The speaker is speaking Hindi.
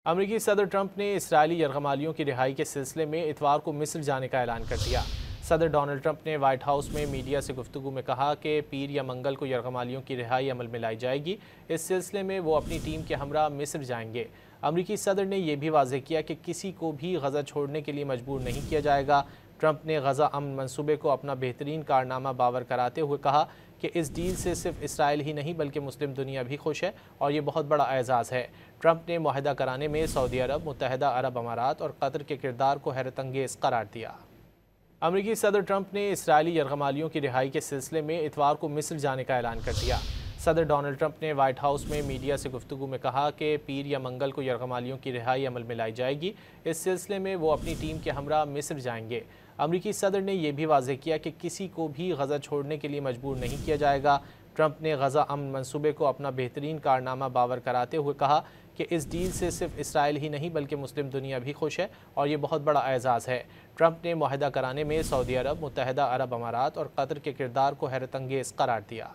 अमेरिकी सदर ट्रंप ने इसराइली यरगमालियों की रिहाई के सिलसिले में इतवार को मिस्र जाने का ऐलान कर दिया। सदर डोनाल्ड ट्रंप ने व्हाइट हाउस में मीडिया से गुफ्तगू में कहा कि पीर या मंगल को यरगमालियों की रिहाई अमल में लाई जाएगी। इस सिलसिले में वो अपनी टीम के हमरा मिस्र जाएंगे। अमेरिकी सदर ने यह भी वाज़ेह किया कि किसी को भी गजा छोड़ने के लिए मजबूर नहीं किया जाएगा। ट्रंप ने गजा अमन मंसूबे को अपना बेहतरीन कारनामा बावर कराते हुए कहा कि इस डील से सिर्फ इसराइल ही नहीं बल्कि मुस्लिम दुनिया भी खुश है और ये बहुत बड़ा एजाज़ है। ट्रंप ने मुआहदा कराने में सऊदी अरब, मुत्तहदा अरब अमारात और कतर के किरदार को हैरत अंगेज़ करार दिया। अमेरिकी सदर ट्रंप ने इसराइली यरगमालियों की रिहाई के सिलसिले में इतवार को मिस्र जाने का ऐलान कर दिया। सदर डोनाल्ड ट्रंप ने व्हाइट हाउस में मीडिया से गुफ्तगू में कहा कि पीर या मंगल को यरगमालियों की रिहाई अमल में लाई जाएगी। इस सिलसिले में वो अपनी टीम के हमरा मिस्र जाएंगे। अमेरिकी सदर ने यह भी वाज़ेह किया कि किसी को भी गजा छोड़ने के लिए मजबूर नहीं किया जाएगा। ट्रंप ने गजा अमन मंसूबे को अपना बेहतरीन कारनामा बावर कराते हुए कहा कि इस डील से सिर्फ इसराइल ही नहीं बल्कि मुस्लिम दुनिया भी खुश है और ये बहुत बड़ा एजाज़ है। ट्रंप ने मुआहदा कराने में सऊदी अरब, मुत्तहदा अरब अमारात और कतर के किरदार को हैरत अंगेज़ करार दिया।